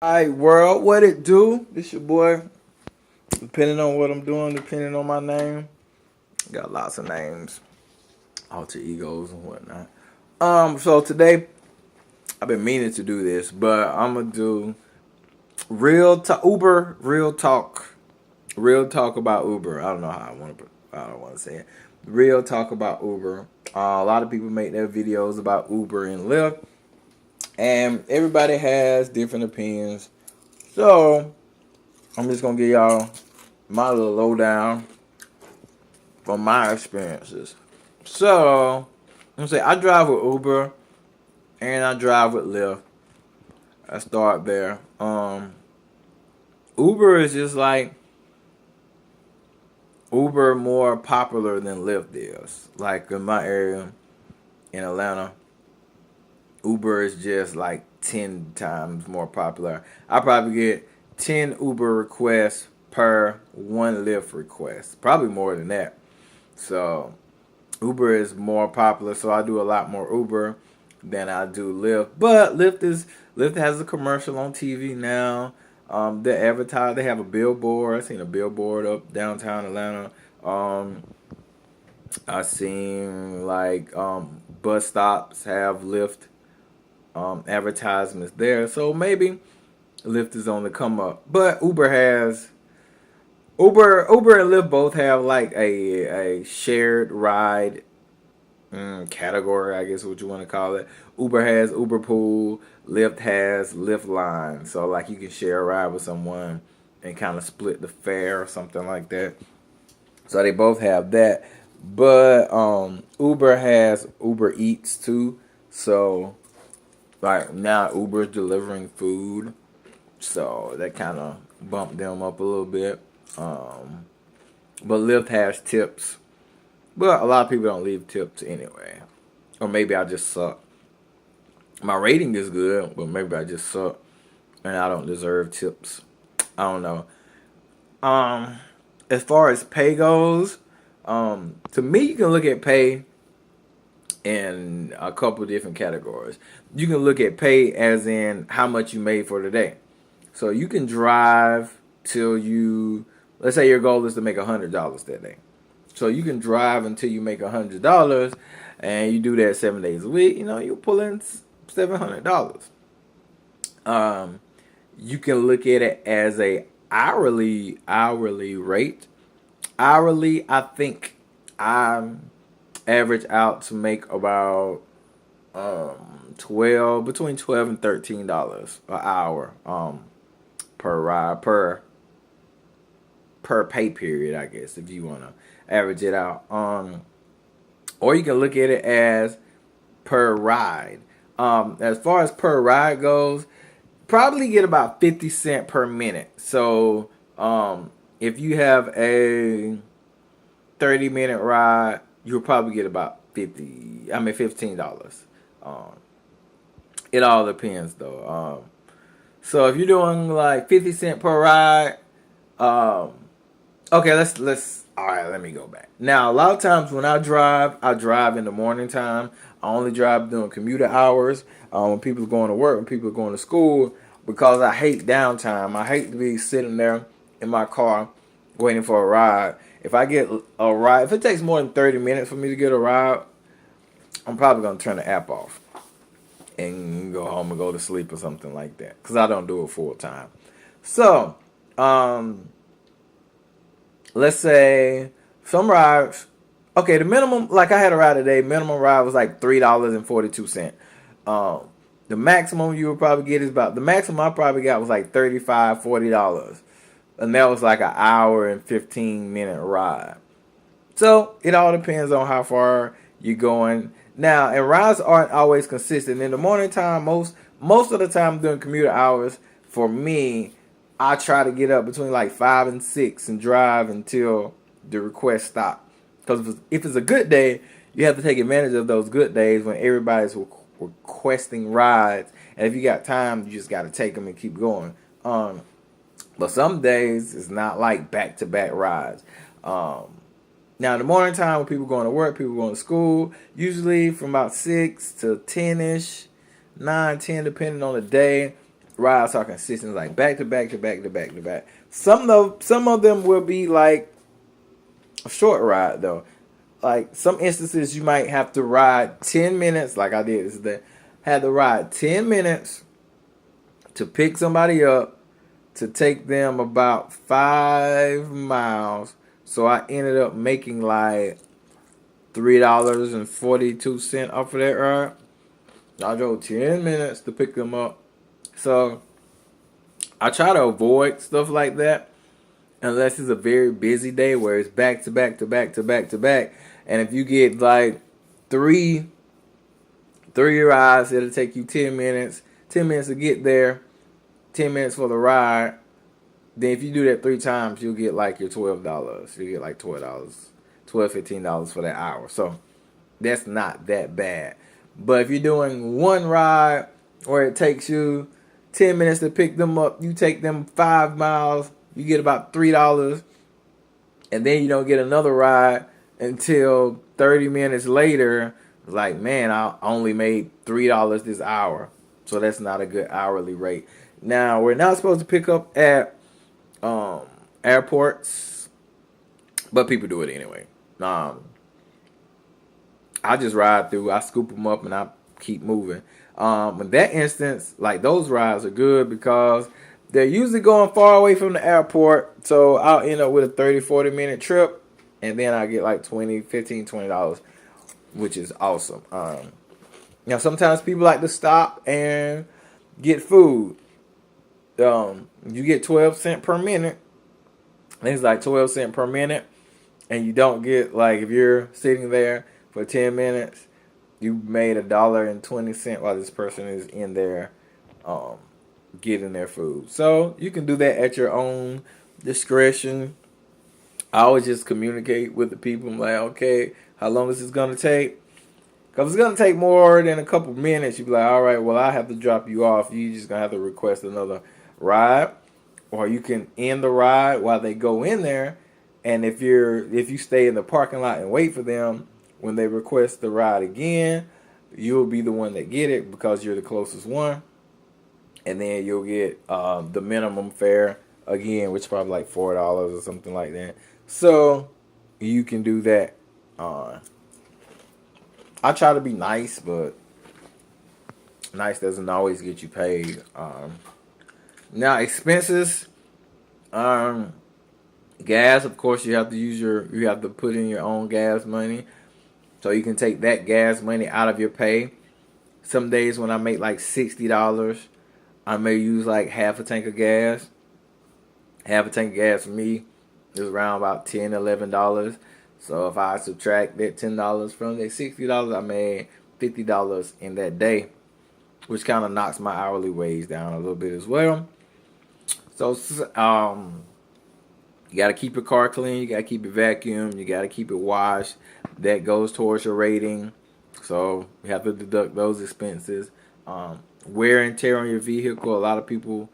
Alright, world, what it do? This your boy. Depending on what I'm doing, depending on my name. Got lots of names, alter egos and whatnot. So today I've been meaning to do this, but I'm gonna do real talk about Uber. I don't know how I don't want to say it. Real talk about Uber. A lot of people make their videos about Uber and Lyft, and everybody has different opinions. So I'm just gonna give y'all my little lowdown from my experiences. So I'm say I drive with Uber and I drive with Lyft. I start there. Uber is just like Uber more popular than Lyft is. Like in my area in Atlanta, Uber is just like 10 times more popular. I probably get 10 Uber requests per one Lyft request. Probably more than that. So Uber is more popular, so I do a lot more Uber than I do Lyft. But Lyft has a commercial on TV now. They advertise. They have a billboard. I seen a billboard up downtown Atlanta. Um, I seen like bus stops have Lyft advertisements there. So maybe Lyft is on the come up. But Uber and Lyft both have like a shared ride category, I guess what you want to call it. Uber has Uber Pool, Lyft has Lyft Line. So like you can share a ride with someone and kind of split the fare or something like that. So they both have that. But Uber has Uber Eats too. So like now Uber's delivering food. So that kind of bumped them up a little bit. But Lyft has tips. But a lot of people don't leave tips anyway. Or maybe I just suck. My rating is good, but maybe I just suck and I don't deserve tips. I don't know. Um, as far as pay goes, to me you can look at pay in a couple different categories. You can look at pay as in how much you made for the day. So you can drive till let's say your goal is to make $100 that day. So you can drive until you make $100, and you do that 7 days a week. You pull in $700. Um, you can look at it as a hourly rate. Hourly, I think I average out to make about 12 between $12 and $13 an hour per ride per pay period, I guess, if you want to average it out. Or you can look at it as per ride. As far as per ride goes, probably get about 50 cents per minute. So if you have a 30-minute ride, you'll probably get about $15. It all depends though. So if you're doing like 50 cents per ride, um, okay, let's all right, let me go back. Now, a lot of times when I drive in the morning time. I only drive during commuter hours, when people are going to work, when people are going to school, because I hate downtime. I hate to be sitting there in my car waiting for a ride. If I get a ride, if it takes more than 30 minutes for me to get a ride, I'm probably going to turn the app off and go home and go to sleep or something like that, because I don't do it full time. So, let's say some rides. Okay, the minimum, like I had a ride today, minimum ride was like $3.42. The maximum you would probably get is the maximum I probably got was like $35, $40. And that was like an hour and 15-minute ride. So it all depends on how far you're going. Now, and rides aren't always consistent. In the morning time, most of the time during commuter hours, for me, I try to get up between like 5 and 6 and drive until the request stop. Because if it's a good day, you have to take advantage of those good days when everybody's requesting rides. And if you got time, you just got to take them and keep going. But some days it's not like back-to-back rides. Now, in the morning time, when people going to work, people going to school, usually from about 6 to 10-ish, 9, 10, depending on the day. rides are consistent, like back to back to back to back to back. Some of them will be like a short ride though. Like some instances, you might have to ride 10 minutes, like I did this day. Had to ride 10 minutes to pick somebody up to take them about 5 miles. So I ended up making like $3.42 off of that ride. I drove 10 minutes to pick them up. So I try to avoid stuff like that unless it's a very busy day where it's back to back to back to back to back. And if you get like three rides, it'll take you 10 minutes. 10 minutes to get there, 10 minutes for the ride. Then if you do that 3 times, you'll get like your $12. You get like $12, $15 for that hour. So that's not that bad. But if you're doing one ride where it takes you 10 minutes to pick them up, you take them 5 miles, you get about $3, and then you don't get another ride until 30 minutes later. Like, man, I only made $3 this hour. So that's not a good hourly rate. Now, we're not supposed to pick up at airports, but people do it anyway. I just ride through, I scoop them up, and I keep moving. In that instance, like those rides are good because they're usually going far away from the airport. So I'll end up with a 30, 40-minute trip, and then I get like $20, which is awesome. Now, sometimes people like to stop and get food. You get 12 cents per minute. I think it's like 12 cents per minute. And you don't get, like, if you're sitting there for 10 minutes, you made $1.20 while this person is in there getting their food. So you can do that at your own discretion. I always just communicate with the people. I'm like, okay, how long is this going to take? Because it's going to take more than a couple minutes. You'll be like, all right, well, I have to drop you off. You're just going to have to request another ride. Or you can end the ride while they go in there. And if you stay in the parking lot and wait for them, when they request the ride again, you'll be the one that get it because you're the closest one. And then you'll get the minimum fare again, which is probably like $4 or something like that. So you can do that. I try to be nice, but nice doesn't always get you paid. Now expenses, gas. Of course, you have to put in your own gas money, so you can take that gas money out of your pay. Some days when I make like $60, I may use like half a tank of gas. Half a tank of gas for me is around about $10, $11. So if I subtract that $10 from that $60, I made $50 in that day, which kind of knocks my hourly wage down a little bit as well. So you got to keep your car clean. You got to keep it vacuumed. You got to keep it washed. That goes towards your rating. So you have to deduct those expenses. Wear and tear on your vehicle. A lot of people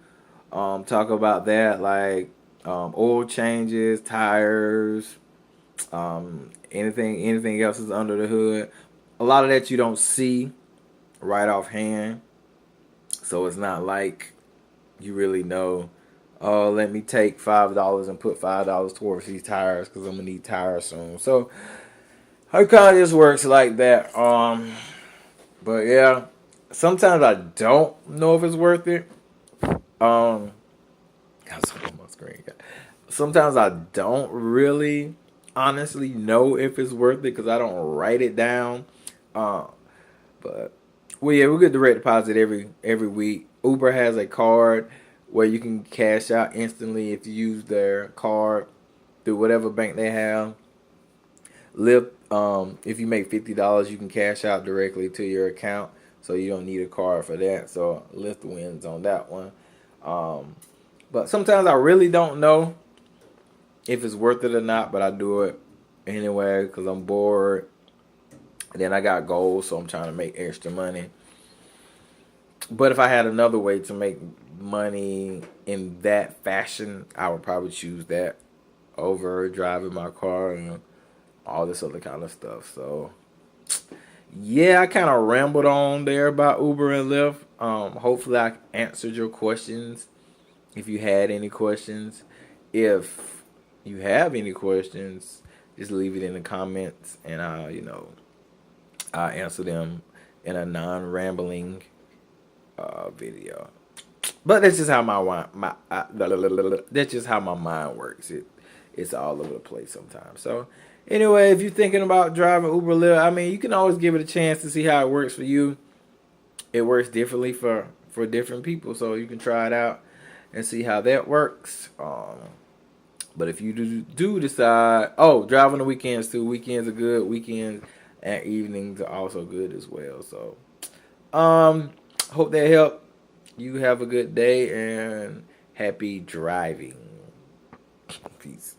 talk about that, like oil changes, tires, anything else is under the hood. A lot of that you don't see right offhand. So it's not like you really know, oh, let me take $5 and put $5 towards these tires because I'm going to need tires soon. So it kind of just works like that. But yeah, sometimes I don't know if it's worth it. Sometimes I don't really honestly know if it's worth it because I don't write it down. But we get direct deposit every week. Uber has a card where you can cash out instantly if you use their card through whatever bank they have. Lyft, if you make $50, you can cash out directly to your account, so you don't need a card for that. So Lyft wins on that one. But sometimes I really don't know if it's worth it or not, but I do it anyway because I'm bored. And then I got goals, so I'm trying to make extra money. But if I had another way to make money in that fashion, I would probably choose that over driving my car and all this other kind of stuff. So, yeah, I kind of rambled on there about Uber and Lyft. Hopefully I answered your questions. If you had any questions, if you have any questions, just leave it in the comments, and I'll answer them in a non-rambling video. But that's just how that's just how my mind works. It's all over the place sometimes. So anyway, if you're thinking about driving Uber, Lyft, I mean, you can always give it a chance to see how it works for you. It works differently for different people, so you can try it out and see how that works. But if you do decide, drive on the weekends too. Weekends are good. Weekends and evenings are also good as well. So, hope that helped. You have a good day and happy driving. Peace.